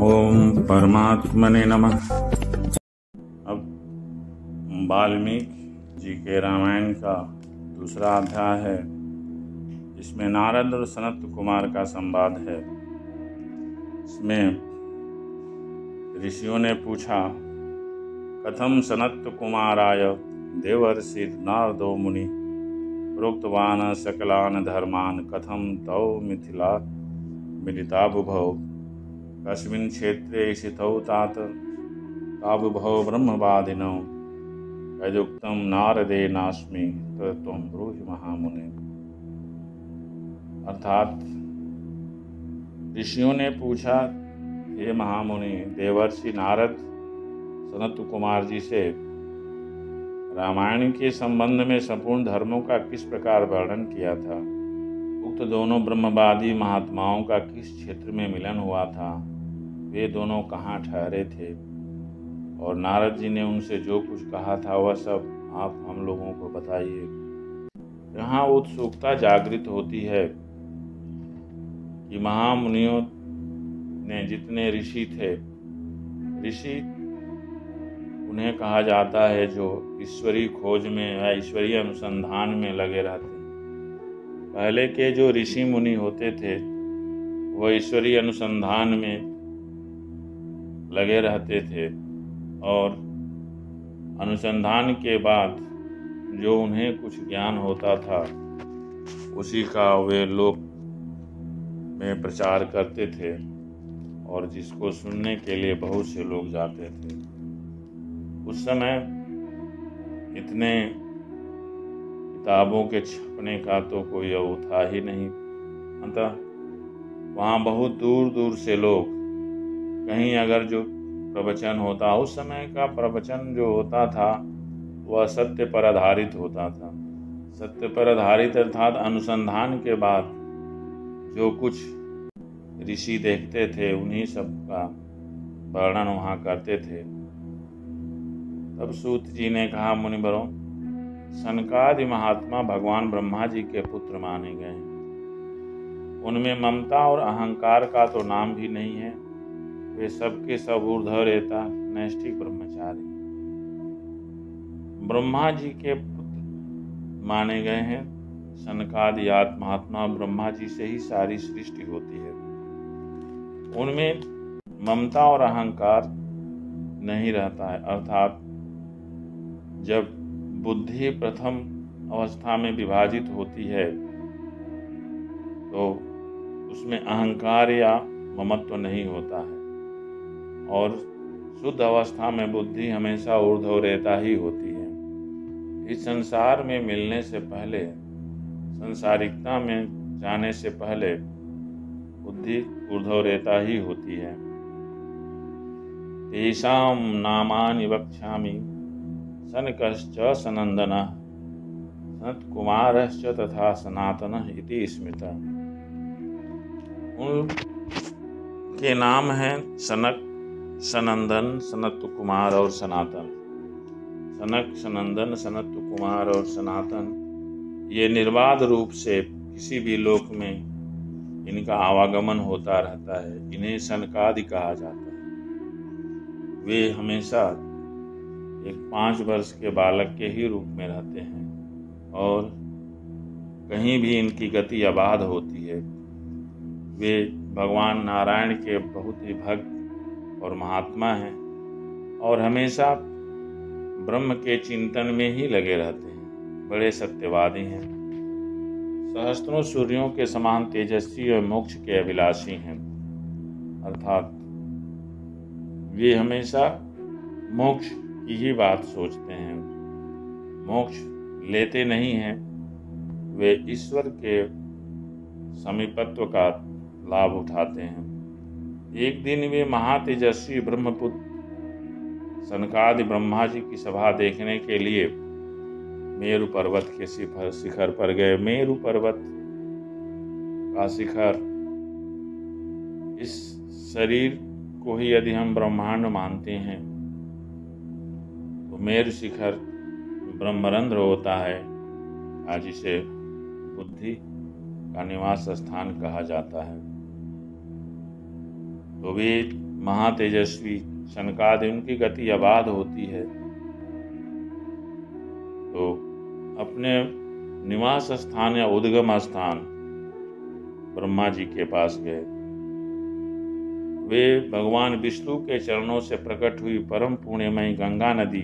ओम परमात्मने नमः। अब वाल्मीकि जी के रामायण का दूसरा अध्याय है, जिसमें नारद और सनत कुमार का संवाद है। इसमें ऋषियों ने पूछा, कथम सनत कुमाराय देवर्षि नारदो मुनि प्रोक्तवान सकलान धर्मान कथम तौ मिथिला मिलिता बुभौ कस्मिन् क्षेत्रे स्थितौ तात ताबुभौ ब्रह्मवादिनौ यदुक्तं नारदेनास्मि तत्त्वं ब्रूहि महामुने। अर्थात ऋषियों ने पूछा, हे महामुनि, देवर्षि नारद सनत कुमार जी से रामायण के संबंध में संपूर्ण धर्मों का किस प्रकार वर्णन किया था, उक्त दोनों ब्रह्मवादी महात्माओं का किस क्षेत्र में मिलन हुआ था, वे दोनों कहाँ ठहरे थे, और नारद जी ने उनसे जो कुछ कहा था वह सब आप हम लोगों को बताइए। यहाँ उत्सुकता जागृत होती है कि महामुनियों ने जितने ऋषि थे, ऋषि उन्हें कहा जाता है जो ईश्वरीय खोज में या ईश्वरीय अनुसंधान में लगे रहते हैं। पहले के जो ऋषि मुनि होते थे वह ईश्वरीय अनुसंधान में लगे रहते थे, और अनुसंधान के बाद जो उन्हें कुछ ज्ञान होता था उसी का वे लोक में प्रचार करते थे, और जिसको सुनने के लिए बहुत से लोग जाते थे। उस समय इतने किताबों के छपने का तो कोई वो था ही नहीं। अतः वहाँ बहुत दूर दूर से लोग, कहीं अगर जो प्रवचन होता, उस समय का प्रवचन जो होता था वह सत्य पर आधारित होता था। सत्य पर आधारित अर्थात अनुसंधान के बाद जो कुछ ऋषि देखते थे उन्हीं सब का वर्णन वहाँ करते थे। तब सूत जी ने कहा, मुनिवरों, सनकादि महात्मा भगवान ब्रह्मा जी के पुत्र माने गए हैं। उनमें ममता और अहंकार का तो नाम भी नहीं है। वे सबके सब ऊर्ध्वरेता नैष्ठिक ब्रह्मचारी ब्रह्मा जी के पुत्र माने गए हैं। सनकादि महात्मा ब्रह्मा जी से ही सारी सृष्टि होती है। उनमें ममता और अहंकार नहीं रहता है। अर्थात जब बुद्धि प्रथम अवस्था में विभाजित होती है तो उसमें अहंकार या ममत्व नहीं होता है, और शुद्ध अवस्था में बुद्धि हमेशा ऊर्ध्वरेता ही होती है। इस संसार में मिलने से पहले, संसारिकता में जाने से पहले बुद्धि ऊर्ध्वरेता ही होती है। तेषां नामानि वक्ष्यामि सनकश्च सनंदनः सनत्कुमारश्च तथा सनातनः इति स्मृतः। उनके नाम हैं सनक, सनंदन, सनत कुमार और सनातन। सनक, सनंदन, सनत कुमार और सनातन, ये निर्बाध रूप से किसी भी लोक में इनका आवागमन होता रहता है। इन्हें सनकादि कहा जाता है। वे हमेशा एक 5 वर्ष के बालक के ही रूप में रहते हैं, और कहीं भी इनकी गति अबाध होती है। वे भगवान नारायण के बहुत ही भक्त और महात्मा हैं, और हमेशा ब्रह्म के चिंतन में ही लगे रहते हैं। बड़े सत्यवादी हैं। सहस्त्रों सूर्यों के समान तेजस्वी और मोक्ष के अभिलाषी हैं। अर्थात वे हमेशा मोक्ष की ही बात सोचते हैं। मोक्ष लेते नहीं हैं। वे ईश्वर के समीपत्व का लाभ उठाते हैं। एक दिन वे महातेजस्वी ब्रह्मपुत्र सनकादि ब्रह्मा जी की सभा देखने के लिए मेरु पर्वत के शिखर पर गए। मेरु पर्वत का शिखर, इस शरीर को ही यदि हम ब्रह्मांड मानते हैं तो मेरु शिखर ब्रह्मरंध्र होता है, आज इसे बुद्धि का निवास स्थान कहा जाता है। तो वे महातेजस्वी सनकादि उनकी गति अबाध होती है, तो अपने निवास स्थान या उद्गम स्थान ब्रह्मा जी के पास गए। वे भगवान विष्णु के चरणों से प्रकट हुई परम पुण्यमयी गंगा नदी,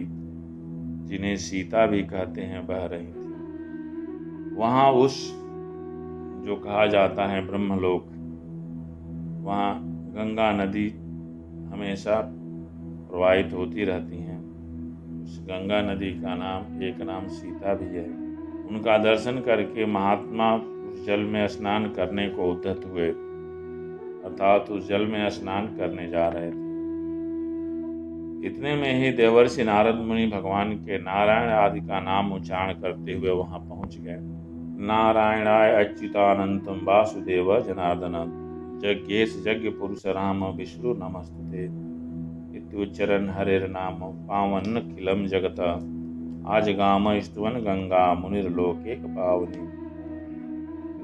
जिन्हें सीता भी कहते हैं, बह रही थी। वहाँ उस जो कहा जाता है ब्रह्मलोक, वहाँ गंगा नदी हमेशा प्रवाहित होती रहती हैं। उस गंगा नदी का नाम एक नाम सीता भी है। उनका दर्शन करके महात्मा उस जल में स्नान करने को उद्यत हुए, अर्थात उस जल में स्नान करने जा रहे थे। इतने में ही देवर्षि नारद मुनि भगवान के नारायण आदि का नाम उच्चारण करते हुए वहां पहुंच गए। नारायणाय अच्युतानंतम वासुदेव जनार्दन जज्ञेश यज्ञ पुरुष राम विष्णु नमस्ते इत्युच्चरन् हरेर नाम पावन खिलम जगत आज गाम स्तुवन गंगा मुनिर्लोके पावनी।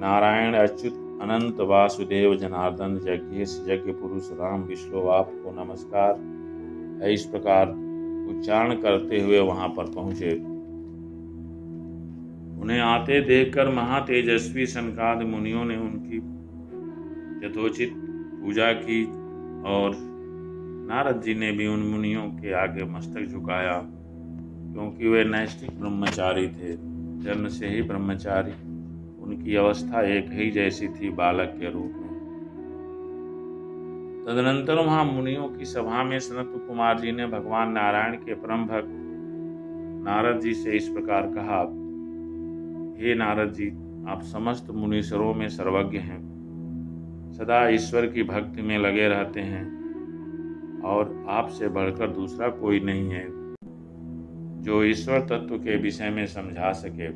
नारायण अच्युत अनंत वासुदेव जनार्दन जज्ञेश यज्ञ पुरुष राम विष्णु आपको नमस्कार है, इस प्रकार उच्चारण करते हुए वहां पर पहुंचे। उन्हें आते देखकर महातेजस्वी सनकादि मुनियों ने उनकी यथोचित पूजा की और नारद जी ने भी उन मुनियों के आगे मस्तक झुकाया, क्योंकि वे नैष्ठिक ब्रह्मचारी थे, जन्म से ही ब्रह्मचारी। उनकी अवस्था एक ही जैसी थी, बालक के रूप में। तदनंतर वहां मुनियों की सभा में सनत कुमार जी ने भगवान नारायण के परम भक्त नारद जी से इस प्रकार कहा, हे नारद जी, आप समस्त मुनीश्वरों में सर्वज्ञ हैं, सदा ईश्वर की भक्ति में लगे रहते हैं और आपसे बढ़कर दूसरा कोई नहीं है जो ईश्वर तत्व के विषय में समझा सके।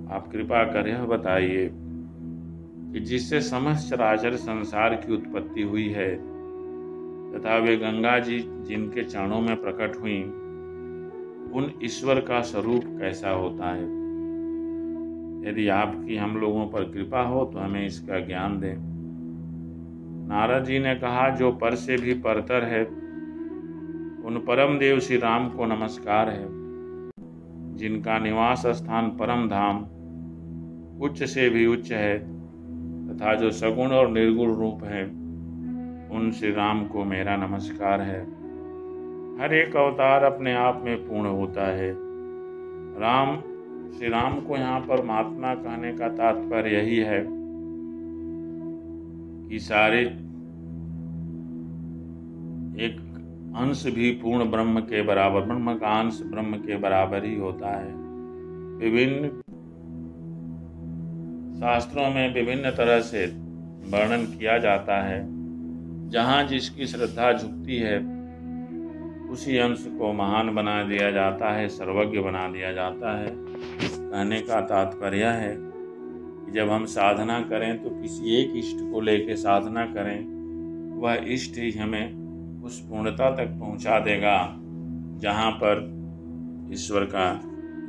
आप कृपा कर यह बताइए कि जिससे समस्त चराचर संसार की उत्पत्ति हुई है तथा वे गंगा जी जिनके चरणों में प्रकट हुई, उन ईश्वर का स्वरूप कैसा होता है? यदि आपकी हम लोगों पर कृपा हो तो हमें इसका ज्ञान दें। नारद जी ने कहा, जो पर से भी परतर है, उन परम देव श्री राम को नमस्कार है, जिनका निवास स्थान परम धाम उच्च से भी उच्च है तथा जो सगुण और निर्गुण रूप है, उन श्री राम को मेरा नमस्कार है। हर एक अवतार अपने आप में पूर्ण होता है। श्री राम को यहाँ पर महात्मा कहने का तात्पर्य यही है कि सारे एक अंश भी पूर्ण ब्रह्म के बराबर, ब्रह्म का अंश ब्रह्म के बराबर ही होता है। विभिन्न शास्त्रों में विभिन्न तरह से वर्णन किया जाता है। जहाँ जिसकी श्रद्धा झुकती है, उसी अंश को महान बना दिया जाता है, सर्वज्ञ बना दिया जाता है। कहने का तात्पर्य है कि जब हम साधना करें तो किसी एक इष्ट को लेकर साधना करें, वह इष्ट ही हमें उस पूर्णता तक पहुंचा देगा जहाँ पर ईश्वर का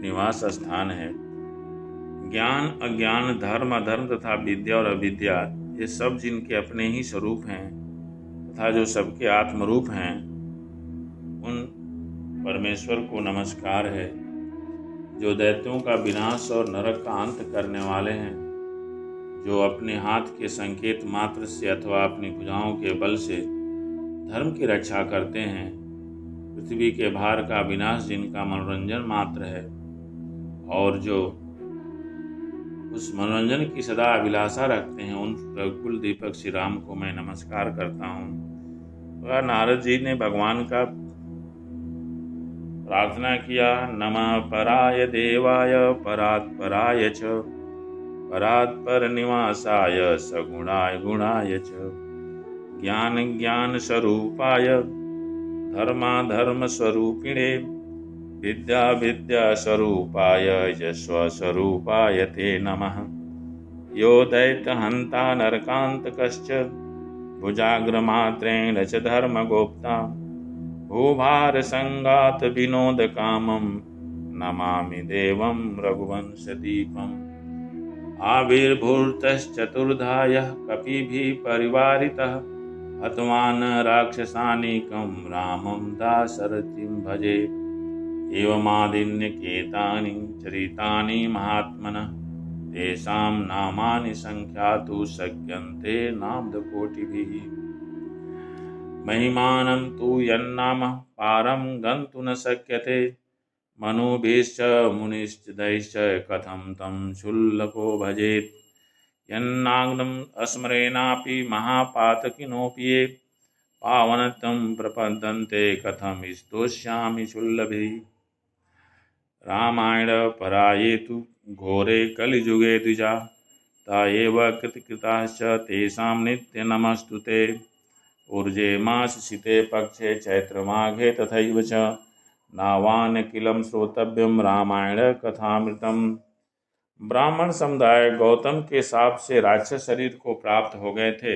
निवास स्थान है। ज्ञान अज्ञान, धर्म अधर्म तथा विद्या और अविद्या, ये सब जिनके अपने ही स्वरूप हैं तथा जो सबके आत्मरूप हैं, उन परमेश्वर को नमस्कार है, जो दैत्यों का विनाश और नरक का अंत करने वाले हैं, जो अपने हाथ के संकेत मात्र से अथवा अपनी भुजाओं के बल से धर्म की रक्षा करते हैं, पृथ्वी के भार का विनाश जिनका मनोरंजन मात्र है, और जो उस मनोरंजन की सदा अभिलाषा रखते हैं, उन रघुकुल दीपक श्री राम को मैं नमस्कार करता हूँ। वह नारद जी ने भगवान का प्रार्थना किया, नमः पराय देवाय परात्पराय च परात्पर निवासाय सगुणाय गुणाय च ज्ञान ज्ञान स्वरूपाय धर्माधर्म स्वरूपिणे विद्या विद्या स्वरूपाय यस्व स्वरूपाय ते नमः। यो दैत्यहन्ता नरकान्तकश्च भुजाग्रमात्रेण च धर्मगोप्ता भूभार संगात विनोद कामं नमामि देवं रघुवंशदीपम्। आविर्भूतश्चतुर्धा यः कपिभिः परिवारितः हतवान् राक्षसानीकं रामं दाशरथिं भजे। एवमादिन्यकेतानि चरितानि महात्मनः तेषां नामानि संख्यातु शक्यन्ते नाब्धकोटिभिः। महिमानं तु यन्नाम पारं गन्तुं न शक्यते मनुभिश्च मुनिश्च कथं तं क्षुल्लको भजेत्। यन्नाग्नम् स्मरेणापि महापातकिनोऽपि ये पावनत्वं प्रपद्यन्ते कथं स्तोष्यामि क्षुल्लभिः। रामायणपराये तु घोरे कलियुगे द्विजा ता एव कृतकृताश्च तेषां नित्यनमस्तु ते। ऊर्जे माससिते पक्षे चैत्रमाघे तथैव च नावान् किलं श्रोतव्यं रामायण कथामृतम्। ब्राह्मण समुदाय गौतम के शाप से राक्षस शरीर को प्राप्त हो गए थे।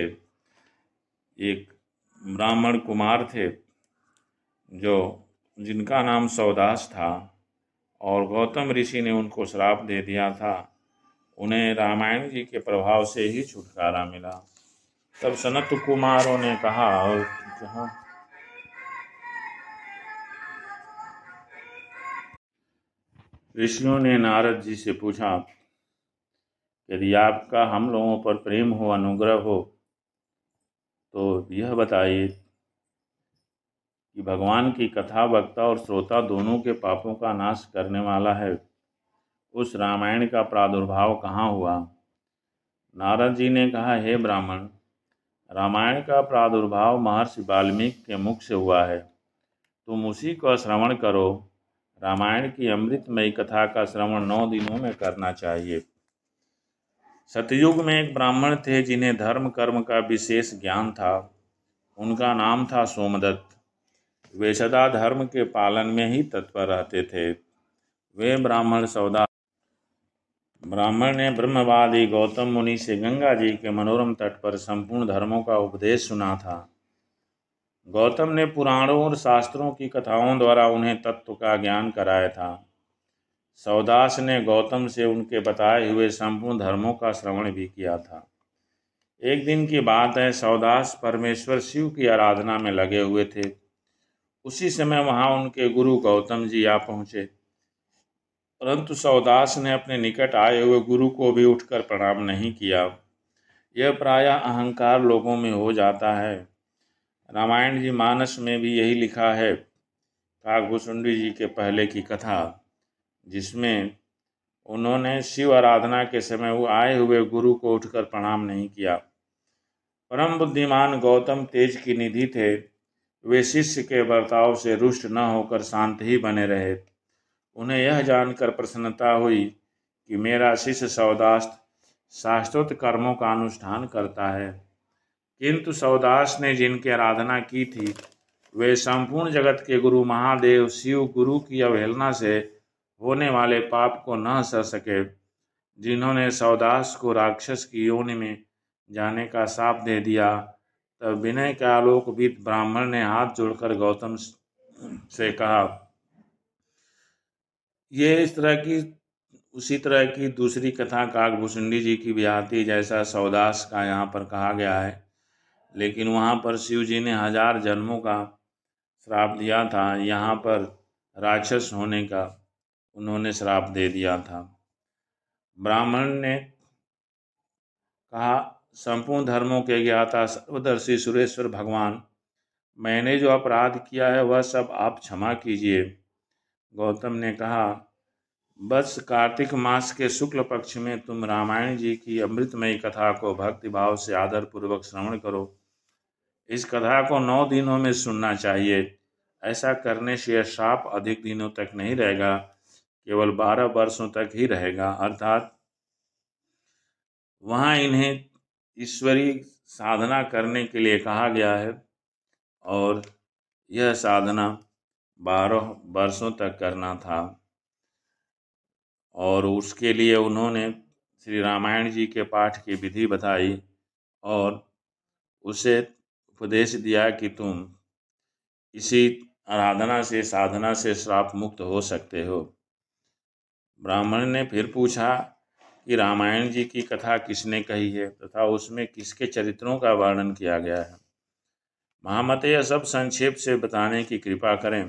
एक ब्राह्मण कुमार थे जो जिनका नाम सौदास था और गौतम ऋषि ने उनको श्राप दे दिया था। उन्हें रामायण जी के प्रभाव से ही छुटकारा मिला। तब सनत कुमारों ने कहा और ऋषियों ने नारद जी से पूछा, यदि आपका हम लोगों पर प्रेम हो, अनुग्रह हो, तो यह बताइए कि भगवान की कथा वक्ता और श्रोता दोनों के पापों का नाश करने वाला है उस रामायण का प्रादुर्भाव कहाँ हुआ। नारद जी ने कहा, हे ब्राह्मण, रामायण का प्रादुर्भाव महर्षि वाल्मीकि के मुख से हुआ है। तुम उसी का श्रवण करो। रामायण की अमृतमयी कथा का श्रवण 9 दिनों में करना चाहिए। सतयुग में एक ब्राह्मण थे जिन्हें धर्म कर्म का विशेष ज्ञान था। उनका नाम था सोमदत्त। वे सदा धर्म के पालन में ही तत्पर रहते थे। वे ब्राह्मण ने ब्रह्मवादी गौतम मुनि से गंगा जी के मनोरम तट पर संपूर्ण धर्मों का उपदेश सुना था। गौतम ने पुराणों और शास्त्रों की कथाओं द्वारा उन्हें तत्व का ज्ञान कराया था। सौदास ने गौतम से उनके बताए हुए संपूर्ण धर्मों का श्रवण भी किया था। एक दिन की बात है, सौदास परमेश्वर शिव की आराधना में लगे हुए थे। उसी समय वहां उनके गुरु गौतम जी आ पहुँचे, परंतु सौदास ने अपने निकट आए हुए गुरु को भी उठकर प्रणाम नहीं किया। यह प्रायः अहंकार लोगों में हो जाता है। रामायण जी मानस में भी यही लिखा है, काकभूषुंडी जी के पहले की कथा, जिसमें उन्होंने शिव आराधना के समय वो आए हुए गुरु को उठकर प्रणाम नहीं किया। परम बुद्धिमान गौतम तेज की निधि थे। वे शिष्य के बर्ताव से रुष्ट न होकर शांत ही बने रहे। उन्हें यह जानकर प्रसन्नता हुई कि मेरा शिष्य सौदास शाश्वत कर्मों का अनुष्ठान करता है। किंतु सौदास ने जिनकी आराधना की थी वे संपूर्ण जगत के गुरु महादेव शिव गुरु की अवहेलना से होने वाले पाप को न सह सके। जिन्होंने सौदास को राक्षस की योनि में जाने का शाप दे दिया। तब विनय के आलोकविद ब्राह्मण ने हाथ जोड़कर गौतम से कहा, ये उसी तरह की दूसरी कथा काकभूषुंडी जी की भी आती, जैसा सौदास का यहाँ पर कहा गया है। लेकिन वहाँ पर शिव जी ने 1000 जन्मों का श्राप दिया था, यहाँ पर राक्षस होने का उन्होंने श्राप दे दिया था। ब्राह्मण ने कहा, संपूर्ण धर्मों के ज्ञाता सर्वदर्शी सुरेश्वर भगवान, मैंने जो अपराध किया है वह सब आप क्षमा कीजिए। गौतम ने कहा, बस कार्तिक मास के शुक्ल पक्ष में तुम रामायण जी की अमृतमयी कथा को भक्ति भाव से आदर पूर्वक श्रवण करो। इस कथा को 9 दिनों में सुनना चाहिए। ऐसा करने से यह शाप अधिक दिनों तक नहीं रहेगा, केवल 12 वर्षों तक ही रहेगा। अर्थात वहाँ इन्हें ईश्वरी साधना करने के लिए कहा गया है और यह साधना 12 वर्षों तक करना था। और उसके लिए उन्होंने श्री रामायण जी के पाठ की विधि बताई और उसे उपदेश दिया कि तुम इसी आराधना से साधना से श्राप मुक्त हो सकते हो। ब्राह्मण ने फिर पूछा कि रामायण जी की कथा किसने कही है तथा उसमें किसके चरित्रों का वर्णन किया गया है। महामते यह सब संक्षेप से बताने की कृपा करें।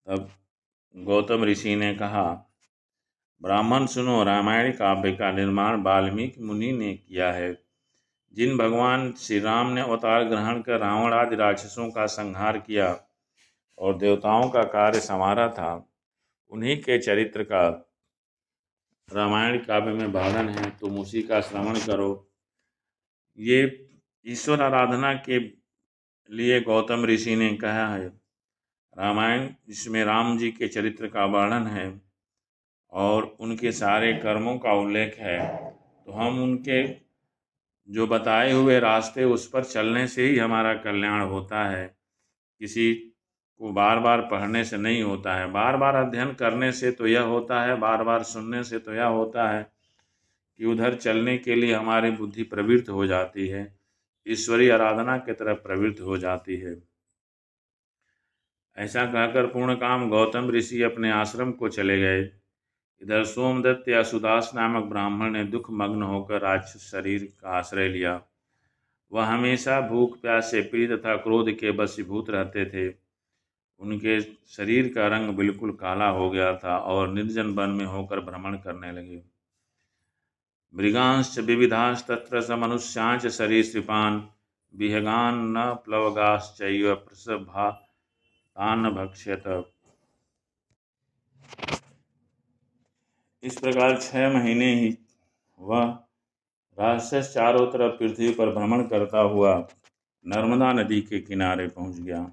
तब गौतम ऋषि ने कहा, ब्राह्मण सुनो, रामायण काव्य का निर्माण वाल्मीकि मुनि ने किया है। जिन भगवान श्री राम ने अवतार ग्रहण कर रावण आदि राक्षसों का संहार किया और देवताओं का कार्य संवारा था, उन्हीं के चरित्र का रामायण काव्य में वर्णन है। तुम उसी का श्रवण करो। ये ईश्वर आराधना के लिए गौतम ऋषि ने कहा है रामायण, जिसमें राम जी के चरित्र का वर्णन है और उनके सारे कर्मों का उल्लेख है। तो हम उनके जो बताए हुए रास्ते, उस पर चलने से ही हमारा कल्याण होता है। किसी को बार बार पढ़ने से नहीं होता है, बार बार अध्ययन करने से तो यह होता है, बार बार सुनने से तो यह होता है कि उधर चलने के लिए हमारी बुद्धि प्रवृत्त हो जाती है, ईश्वरीय आराधना की तरफ प्रवृत्त हो जाती है। ऐसा कहकर पूर्णकाम गौतम ऋषि अपने आश्रम को चले गए। इधर सोमदत्त या सुदास नामक ब्राह्मण ने दुख मग्न होकर राक्षस शरीर का आश्रय लिया। वह हमेशा भूख, प्यास से पीड़ित तथा क्रोध के वशीभूत रहते थे। उनके शरीर का रंग बिल्कुल काला हो गया था और निर्जन वन में होकर भ्रमण करने लगे। मृगांश्च विविधांश तत्र स मनुष्यांच सरीसृपान् विहगान् न प्लवगाश्चैव प्रसभातान् भक्ष्यत। इस प्रकार 6 महीने ही वह राक्षस चारों तरफ पृथ्वी पर भ्रमण करता हुआ नर्मदा नदी के किनारे पहुंच गया।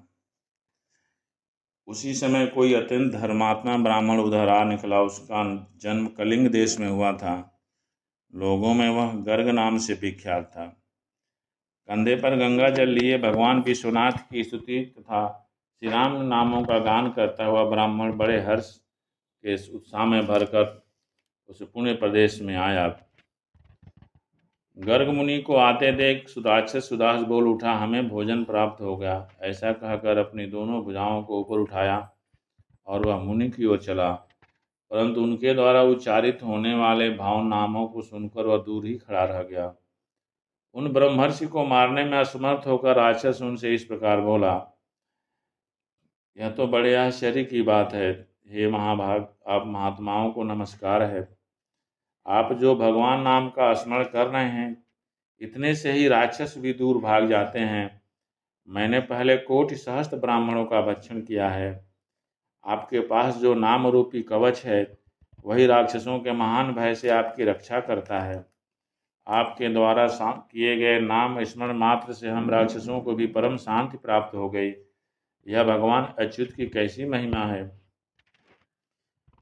उसी समय कोई अत्यंत धर्मात्मा ब्राह्मण उधर आ निकला। उसका जन्म कलिंग देश में हुआ था। लोगों में वह गर्ग नाम से विख्यात था। कंधे पर गंगा जल लिए भगवान विश्वनाथ की स्तुति तथा श्री राम नामों का गान करता हुआ ब्राह्मण बड़े हर्ष के उत्साह में भरकर उस पुण्य प्रदेश में आया। गर्ग मुनि को आते देख सुदास बोल उठा, हमें भोजन प्राप्त हो गया। ऐसा कहकर अपनी दोनों भुजाओं को ऊपर उठाया और वह मुनि की ओर चला, परंतु उनके द्वारा उच्चारित होने वाले भाव नामों को सुनकर वह दूर ही खड़ा रह गया। उन ब्रह्मर्षि को मारने में असमर्थ होकर राक्षस उनसे इस प्रकार बोला, यह तो बड़े आश्चर्य की बात है। हे महाभाग, आप महात्माओं को नमस्कार है। आप जो भगवान नाम का स्मरण कर रहे हैं, इतने से ही राक्षस भी दूर भाग जाते हैं। मैंने पहले कोटि सहस्त्र ब्राह्मणों का भक्षण किया है। आपके पास जो नाम रूपी कवच है, वही राक्षसों के महान भय से आपकी रक्षा करता है। आपके द्वारा किए गए नाम स्मरण मात्र से हम राक्षसों को भी परम शांति प्राप्त हो गई। यह भगवान अच्युत की कैसी महिमा है।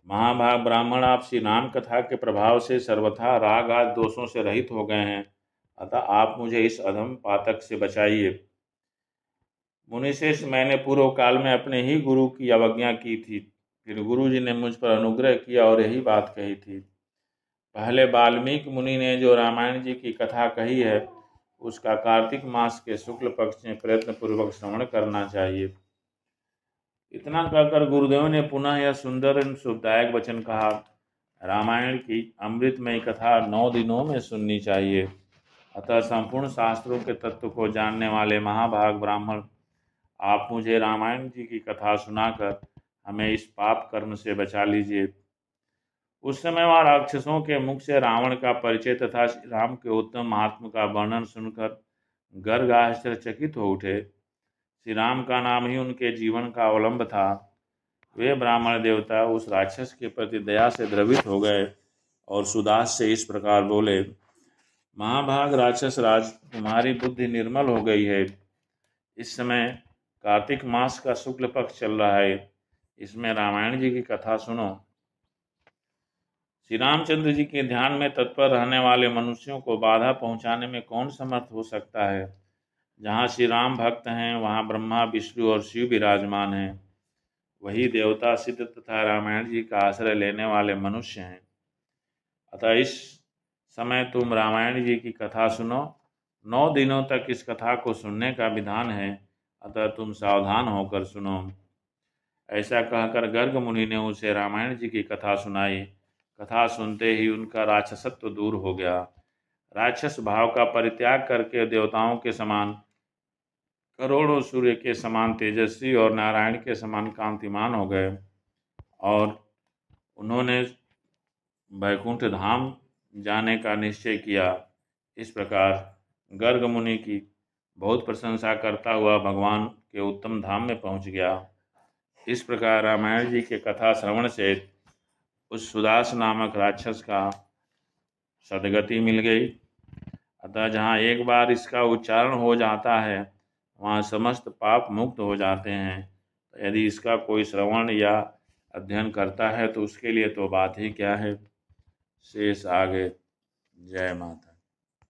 महाभाग ब्राह्मण, आप श्री नाम कथा के प्रभाव से सर्वथा राग आदि दोषों से रहित हो गए हैं, अतः आप मुझे इस अधम पातक से बचाइए। मुनिश्रेष्ठ, मैंने पूर्व काल में अपने ही गुरु की अवज्ञा की थी, फिर गुरु जी ने मुझ पर अनुग्रह किया और यही बात कही थी। पहले वाल्मीकि मुनि ने जो रामायण जी की कथा कही है, उसका कार्तिक मास के शुक्ल पक्ष में प्रयत्न पूर्वक श्रवण करना चाहिए। इतना कहकर गुरुदेव ने पुनः यह सुंदर एवं शुभदायक वचन कहा, रामायण की अमृतमयी कथा 9 दिनों में सुननी चाहिए। अतः संपूर्ण शास्त्रों के तत्व को जानने वाले महाभाग ब्राह्मण, आप मुझे रामायण जी की कथा सुनाकर हमें इस पाप कर्म से बचा लीजिए। उस समय वह राक्षसों के मुख से रावण का परिचय तथा श्री राम के उत्तम महात्म का वर्णन सुनकर गर्ग आश्चर्यचकित हो उठे। श्री राम का नाम ही उनके जीवन का अवलंब था। वे ब्राह्मण देवता उस राक्षस के प्रति दया से द्रवित हो गए और सुदास से इस प्रकार बोले, महाभाग राक्षस राज, तुम्हारी बुद्धि निर्मल हो गई है। इस समय कार्तिक मास का शुक्ल पक्ष चल रहा है, इसमें रामायण जी की कथा सुनो। श्री रामचंद्र जी के ध्यान में तत्पर रहने वाले मनुष्यों को बाधा पहुंचाने में कौन समर्थ हो सकता है। जहाँ श्री राम भक्त हैं, वहाँ ब्रह्मा, विष्णु और शिव विराजमान हैं। वही देवता, सिद्ध तथा रामायण जी का आश्रय लेने वाले मनुष्य हैं। अतः इस समय तुम रामायण जी की कथा सुनो। 9 दिनों तक इस कथा को सुनने का विधान है, अतः तुम सावधान होकर सुनो। ऐसा कहकर गर्ग मुनि ने उसे रामायण जी की कथा सुनाई। कथा सुनते ही उनका राक्षसत्व दूर हो गया। राक्षस भाव का परित्याग करके देवताओं के समान करोड़ों सूर्य के समान तेजस्वी और नारायण के समान कांतिमान हो गए और उन्होंने वैकुंठ धाम जाने का निश्चय किया। इस प्रकार गर्ग मुनि की बहुत प्रशंसा करता हुआ भगवान के उत्तम धाम में पहुंच गया। इस प्रकार रामायण जी के कथा श्रवण से उस सुदास नामक राक्षस का सदगति मिल गई। अतः जहाँ एक बार इसका उच्चारण हो जाता है वहाँ समस्त पाप मुक्त हो जाते हैं। तो यदि इसका कोई श्रवण या अध्ययन करता है तो उसके लिए तो बात ही क्या है। शेष आगे। जय माता।